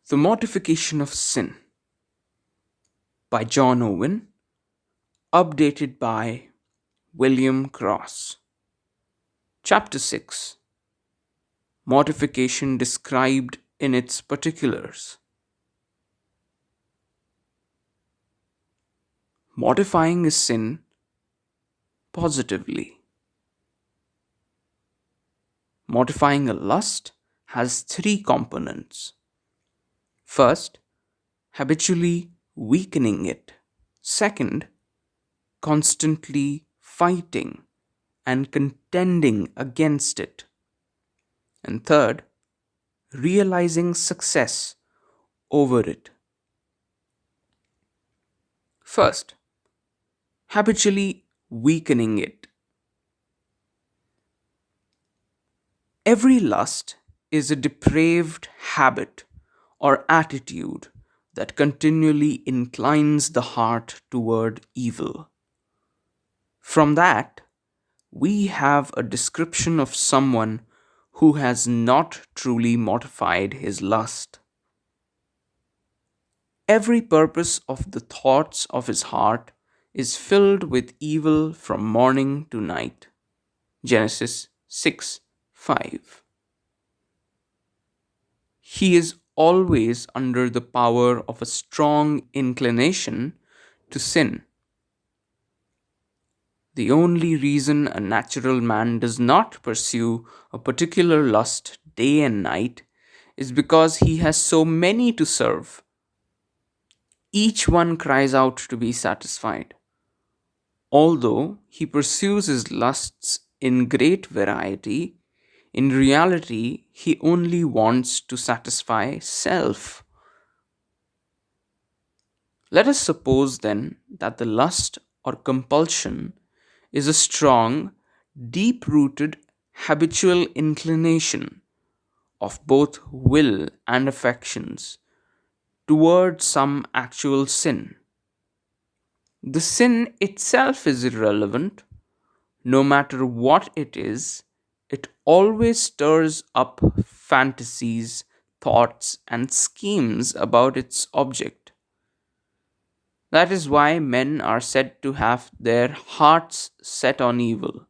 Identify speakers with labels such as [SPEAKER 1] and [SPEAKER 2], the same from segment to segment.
[SPEAKER 1] The Mortification of Sin by John Owen, updated by William Cross. Chapter 6. Mortification described in its particulars. Mortifying a sin positively. Mortifying a lust has three components. First, habitually weakening it. Second, constantly fighting and contending against it. And third, realizing success over it. First, habitually weakening it. Every lust is a depraved habit or attitude that continually inclines the heart toward evil. From that, we have a description of someone who has not truly mortified his lust. Every purpose of the thoughts of his heart is filled with evil from morning to night. Ch.6:5. He is always under the power of a strong inclination to sin. The only reason a natural man does not pursue a particular lust day and night is because he has so many to serve. Each one cries out to be satisfied. Although he pursues his lusts in great variety, in reality he only wants to satisfy self. Let us suppose then that the lust or compulsion is a strong, deep rooted habitual inclination of both will and affections toward some actual sin. The sin itself is irrelevant. No matter what it always stirs up fantasies, thoughts, and schemes about its object. That is why men are said to have their hearts set on evil.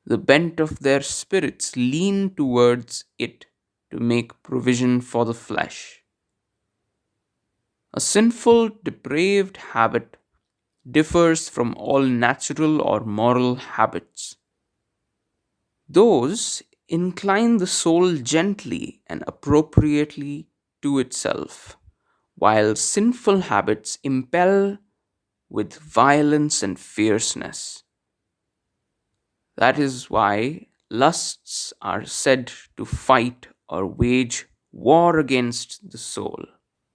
[SPEAKER 1] The bent of their spirits lean towards it to make provision for the flesh. A sinful, depraved habit differs from all natural or moral habits. Those incline the soul gently and appropriately to itself, while sinful habits impel with violence and fierceness. That is why lusts are said to fight or wage war against the soul.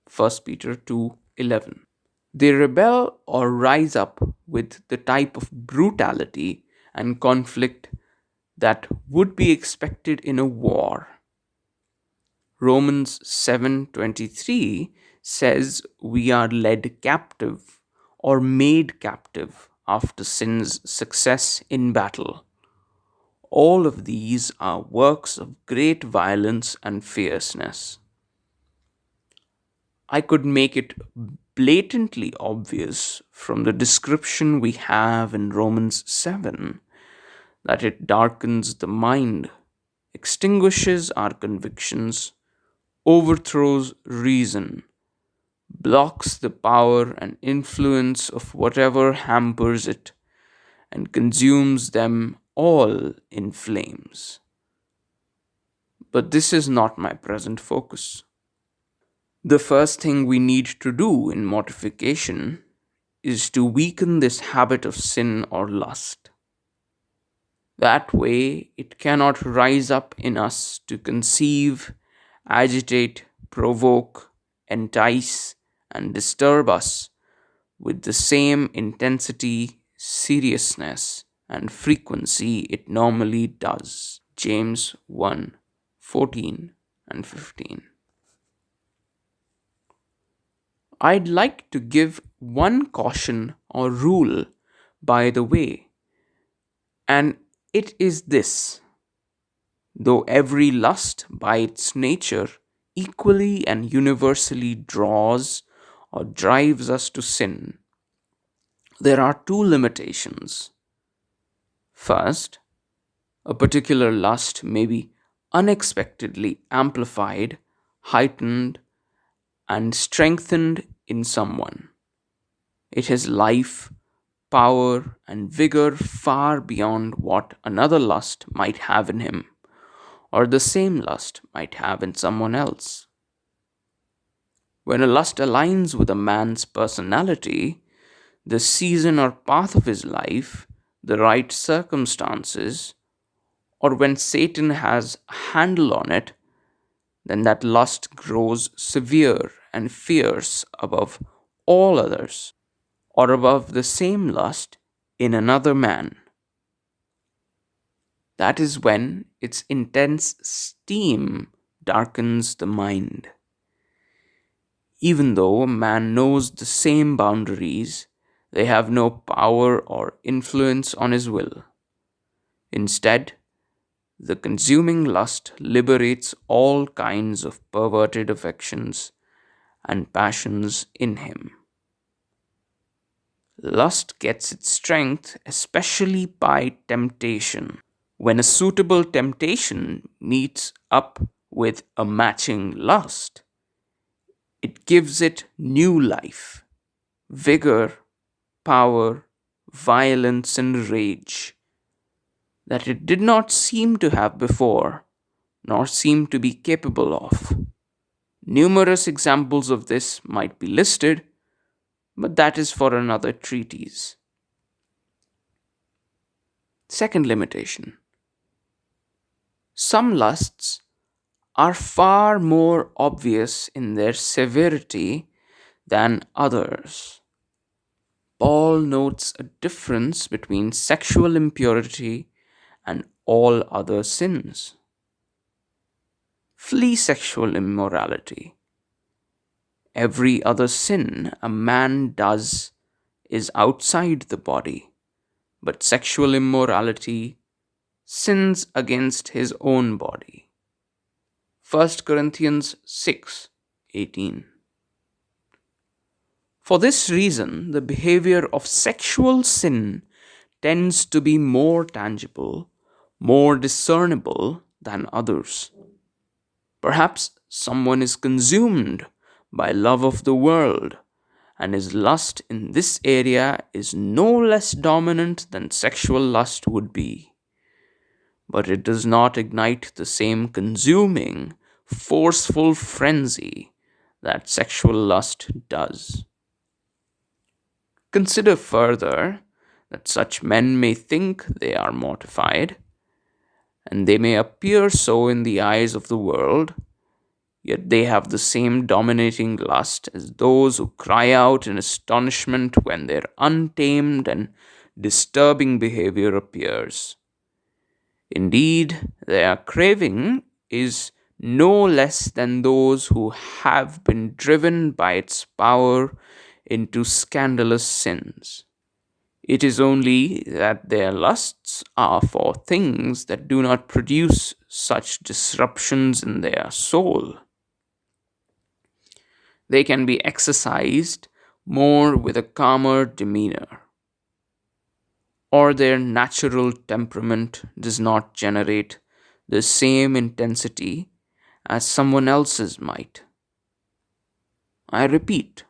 [SPEAKER 1] 1 Peter 2:11. They rebel or rise up with the type of brutality and conflict that would be expected in a war. Romans 7:23 says we are led captive or made captive after sin's success in battle. All of these are works of great violence and fierceness. I could make it blatantly obvious from the description we have in Romans 7 that it darkens the mind, extinguishes our convictions, overthrows reason, blocks the power and influence of whatever hampers it, and consumes them all in flames. But this is not my present focus. The first thing we need to do in mortification is to weaken this habit of sin or lust. That way, it cannot rise up in us to conceive, agitate, provoke, entice, and disturb us with the same intensity, seriousness, and frequency it normally does. James 1:14 and 15. I'd like to give one caution or rule by the way, and it is this: though every lust by its nature equally and universally draws or drives us to sin, there are two limitations. First, a particular lust may be unexpectedly amplified, heightened, and strengthened in someone. It has life, power, and vigor far beyond what another lust might have in him, or the same lust might have in someone else. When a lust aligns with a man's personality, the season or path of his life, the right circumstances, or when Satan has a handle on it, then that lust grows severe and fierce above all others, or above the same lust in another man. That is when its intense steam darkens the mind. Even though a man knows the same boundaries, they have no power or influence on his will. Instead, the consuming lust liberates all kinds of perverted affections and passions in him. Lust gets its strength especially by temptation. When a suitable temptation meets up with a matching lust, it gives it new life, vigor, power, violence, and rage that it did not seem to have before, nor seem to be capable of. Numerous examples of this might be listed, but that is for another treatise. Second limitation: some lusts are far more obvious in their severity than others. Paul notes a difference between sexual impurity and all other sins. Flee sexual immorality. Every other sin a man does is outside the body, but sexual immorality sins against his own body. 1 Corinthians 6:18. For this reason, the behavior of sexual sin tends to be more tangible, more discernible than others. Perhaps someone is consumed by love of the world, and his lust in this area is no less dominant than sexual lust would be. But it does not ignite the same consuming, forceful frenzy that sexual lust does. Consider further that such men may think they are mortified, and they may appear so in the eyes of the world, yet they have the same dominating lust as those who cry out in astonishment when their untamed and disturbing behavior appears. Indeed, their craving is no less than those who have been driven by its power into scandalous sins. It is only that their lusts are for things that do not produce such disruptions in their soul. They can be exercised more with a calmer demeanor, or their natural temperament does not generate the same intensity as someone else's might. I repeat,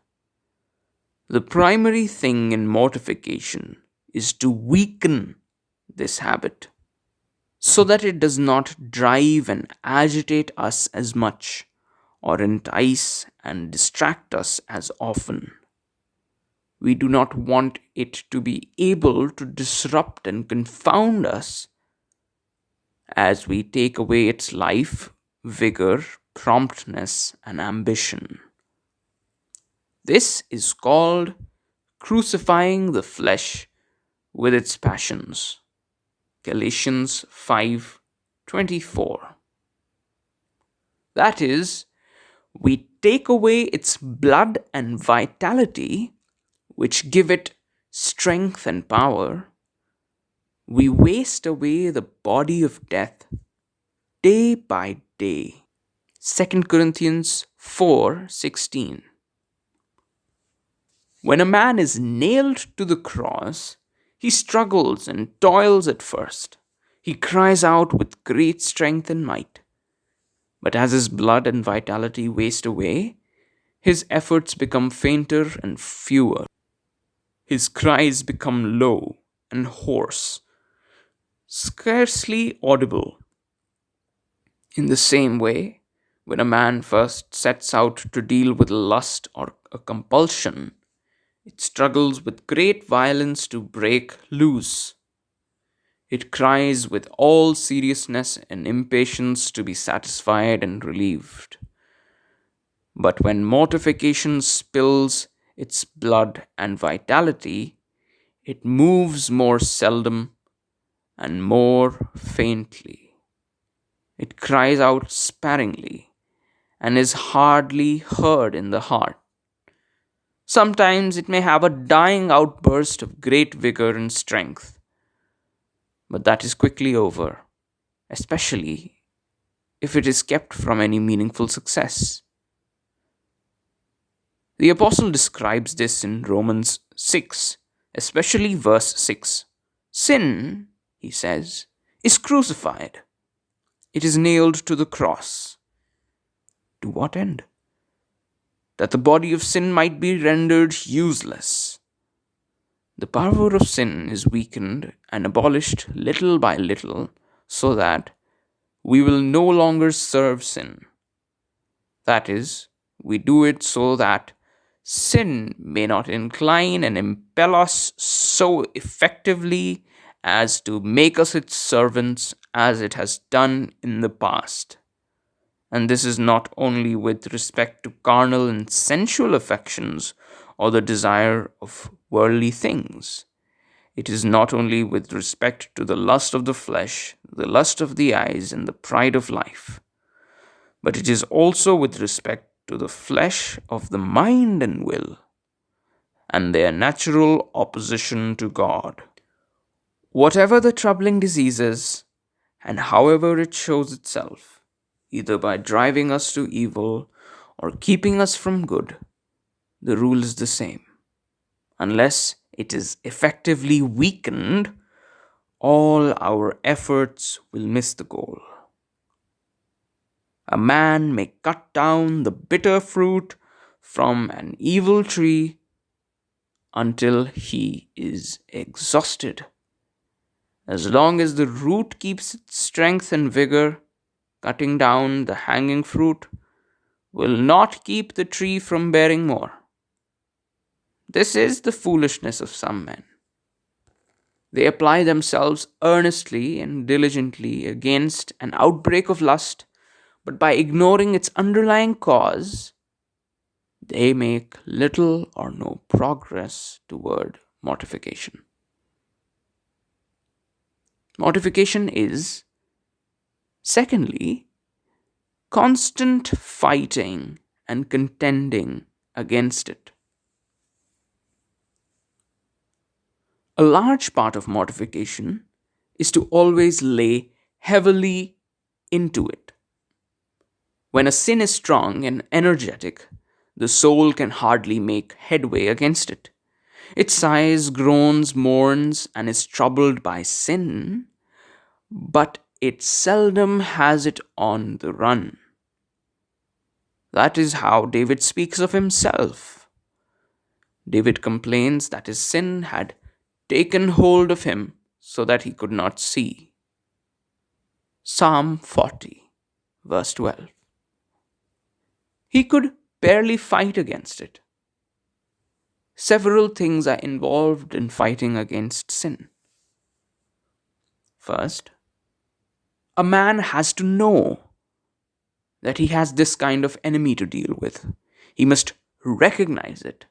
[SPEAKER 1] the primary thing in mortification is to weaken this habit so that it does not drive and agitate us as much or entice and distract us as often. We do not want it to be able to disrupt and confound us as we take away its life, vigor, promptness, and ambition. This is called crucifying the flesh with its passions. Galatians 5:24. That is, we take away its blood and vitality, which give it strength and power. We waste away the body of death day by day. Second Corinthians 4:16. When a man is nailed to the cross, he struggles and toils at first. He cries out with great strength and might. But as his blood and vitality waste away, his efforts become fainter and fewer. His cries become low and hoarse, scarcely audible. In the same way, when a man first sets out to deal with lust or a compulsion, it struggles with great violence to break loose. It cries with all seriousness and impatience to be satisfied and relieved. But when mortification spills its blood and vitality, it moves more seldom and more faintly. It cries out sparingly and is hardly heard in the heart. Sometimes it may have a dying outburst of great vigor and strength, but that is quickly over, especially if it is kept from any meaningful success. The apostle describes this in Romans 6, especially verse 6. Sin, he says, is crucified. It is nailed to the cross. To what end? That the body of sin might be rendered useless. The power of sin is weakened and abolished little by little so that we will no longer serve sin. That is, we do it so that sin may not incline and impel us so effectively as to make us its servants as it has done in the past. And this is not only with respect to carnal and sensual affections or the desire of worldly things. It is not only with respect to the lust of the flesh, the lust of the eyes, and the pride of life, but it is also with respect to the flesh of the mind and will, and their natural opposition to God. Whatever the troubling disease is, and however it shows itself, either by driving us to evil or keeping us from good, the rule is the same. Unless it is effectively weakened, all our efforts will miss the goal. A man may cut down the bitter fruit from an evil tree until he is exhausted. As long as the root keeps its strength and vigor, cutting down the hanging fruit will not keep the tree from bearing more. This is the foolishness of some men. They apply themselves earnestly and diligently against an outbreak of lust, but by ignoring its underlying cause, they make little or no progress toward mortification. Mortification is, secondly, constant fighting and contending against it. A large part of mortification is to always lay heavily into it. When a sin is strong and energetic, the soul can hardly make headway against it. It sighs, groans, mourns, and is troubled by sin, but it seldom has it on the run. That is how David speaks of himself. David complains that his sin had taken hold of him so that he could not see. Psalm 40, verse 12. He could barely fight against it. Several things are involved in fighting against sin. First, a man has to know that he has this kind of enemy to deal with. He must recognize it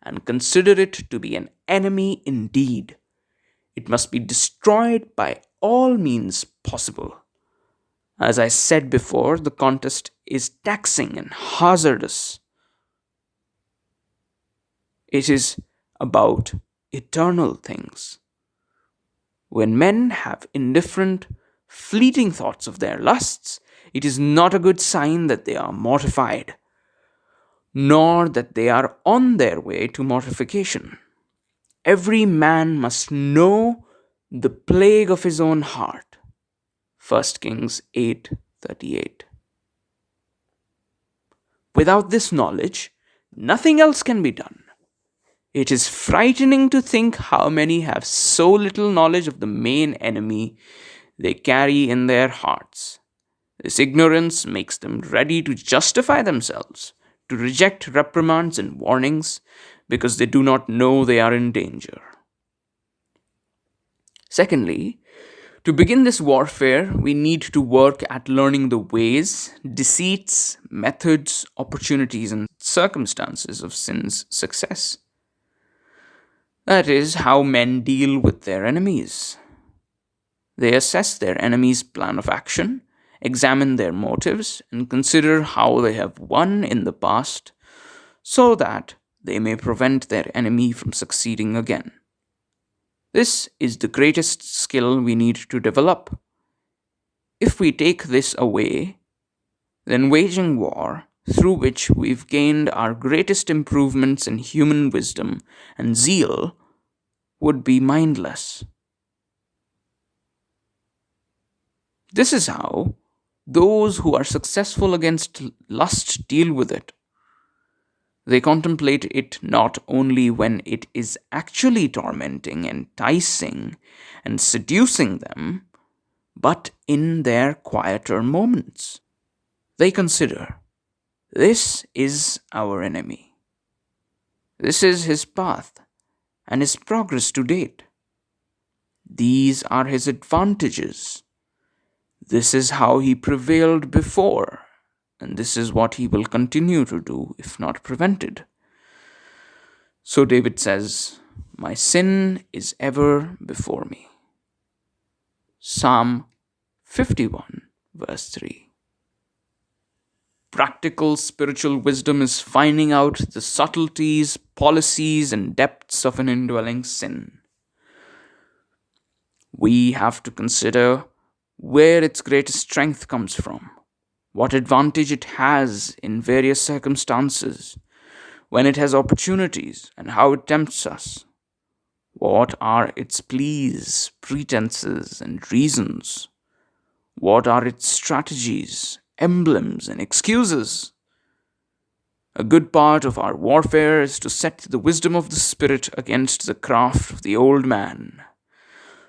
[SPEAKER 1] and consider it to be an enemy indeed. It must be destroyed by all means possible. As I said before, the contest is taxing and hazardous. It is about eternal things. When men have indifferent, fleeting thoughts of their lusts, It is not a good sign that they are mortified, nor that they are on their way to mortification. Every man must know the plague of his own heart. 1 Kings 8:38. Without this knowledge, nothing else can be done. It is frightening to think how many have so little knowledge of the main enemy they carry in their hearts. This ignorance makes them ready to justify themselves, to reject reprimands and warnings because they do not know they are in danger. Secondly, to begin this warfare, we need to work at learning the ways, deceits, methods, opportunities, and circumstances of sin's success. That is how men deal with their enemies. They assess their enemy's plan of action, examine their motives, and consider how they have won in the past so that they may prevent their enemy from succeeding again. This is the greatest skill we need to develop. If we take this away, then waging war, through which we've gained our greatest improvements in human wisdom and zeal, would be mindless. This is how those who are successful against lust deal with it. They contemplate it not only when it is actually tormenting, enticing, and seducing them, but in their quieter moments. They consider, this is our enemy. This is his path and his progress to date. These are his advantages. This is how he prevailed before, and this is what he will continue to do if not prevented. So David says, my sin is ever before me. Psalm 51, verse 3. Practical spiritual wisdom is finding out the subtleties, policies, and depths of an indwelling sin. We have to consider where its greatest strength comes from, what advantage it has in various circumstances, when it has opportunities, and how it tempts us. What are its pleas, pretenses, and reasons? What are its strategies, emblems, and excuses? A good part of our warfare is to set the wisdom of the Spirit against the craft of the old man,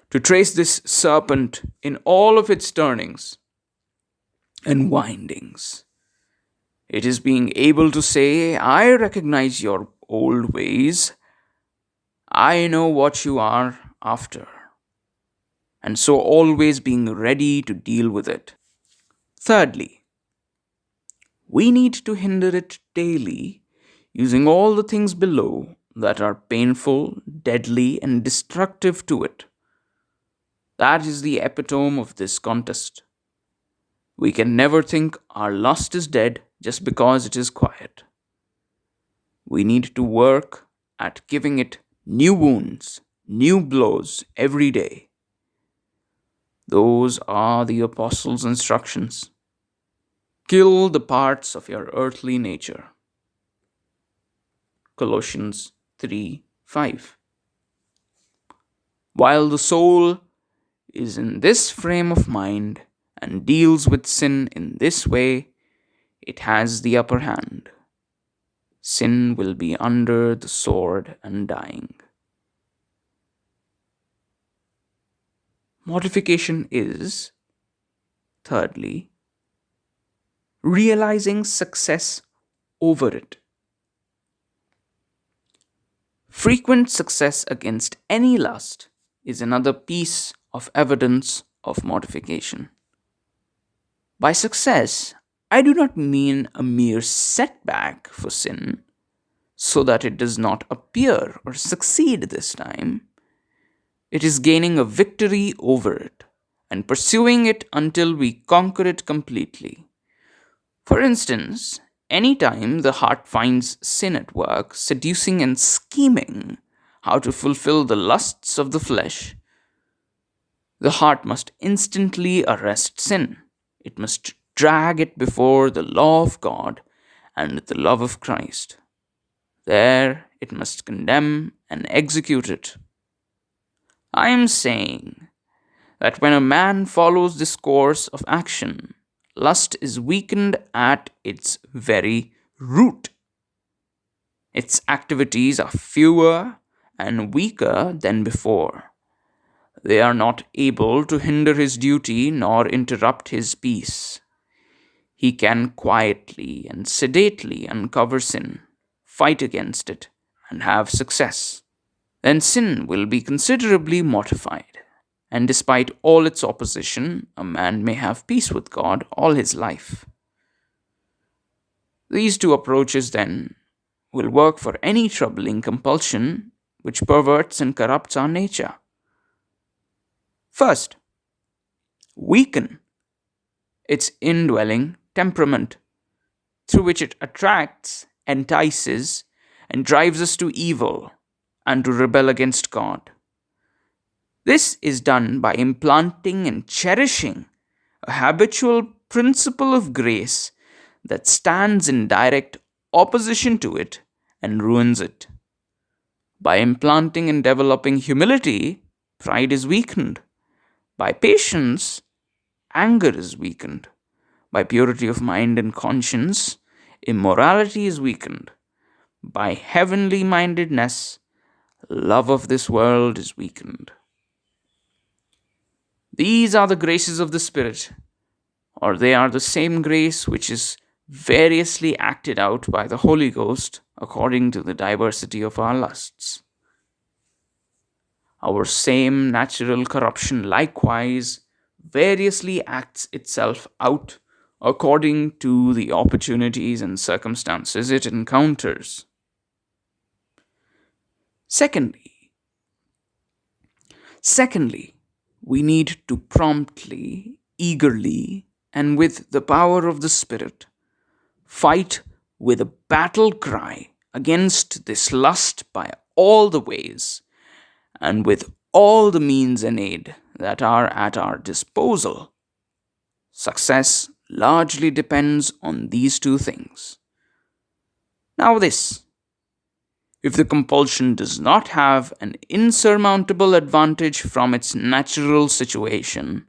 [SPEAKER 1] to trace this serpent in all of its turnings and windings. It is being able to say, I recognize your old ways. I know what you are after. And so always being ready to deal with it. Thirdly, we need to hinder it daily using all the things below that are painful, deadly, and destructive to it. That is the epitome of this contest. We can never think our lust is dead just because it is quiet. We need to work at giving it new wounds, new blows every day. Those are the apostles' instructions. Kill the parts of your earthly nature. Colossians 3:5. While the soul is in this frame of mind and deals with sin in this way, it has the upper hand. Sin will be under the sword and dying. Mortification is, thirdly, realizing success over it. Frequent success against any lust is another piece of evidence of mortification. By success, I do not mean a mere setback for sin, so that it does not appear or succeed this time. It is gaining a victory over it and pursuing it until we conquer it completely. For instance, any time the heart finds sin at work, seducing and scheming how to fulfill the lusts of the flesh, the heart must instantly arrest sin. It must drag it before the law of God and the love of Christ. There it must condemn and execute it. I am saying that when a man follows this course of action, lust is weakened at its very root. Its activities are fewer and weaker than before. They are not able to hinder his duty nor interrupt his peace. He can quietly and sedately uncover sin, fight against it, and have success. Then sin will be considerably mortified. And despite all its opposition, a man may have peace with God all his life. These two approaches, then, will work for any troubling compulsion which perverts and corrupts our nature. First, weaken its indwelling temperament, through which it attracts, entices, and drives us to evil and to rebel against God. This is done by implanting and cherishing a habitual principle of grace that stands in direct opposition to it and ruins it. By implanting and developing humility, pride is weakened. By patience, anger is weakened. By purity of mind and conscience, immorality is weakened. By heavenly mindedness, love of this world is weakened. These are the graces of the Spirit, or they are the same grace which is variously acted out by the Holy Ghost according to the diversity of our lusts. Our same natural corruption likewise variously acts itself out according to the opportunities and circumstances it encounters. Secondly, Secondly, we need to promptly, eagerly, and with the power of the Spirit, fight with a battle cry against this lust by all the ways and with all the means and aid that are at our disposal. Success largely depends on these two things. Now, this: if the compulsion does not have an insurmountable advantage from its natural situation,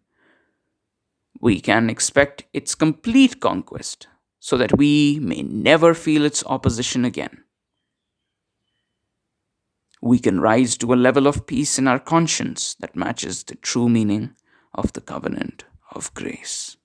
[SPEAKER 1] we can expect its complete conquest so that we may never feel its opposition again. We can rise to a level of peace in our conscience that matches the true meaning of the covenant of grace.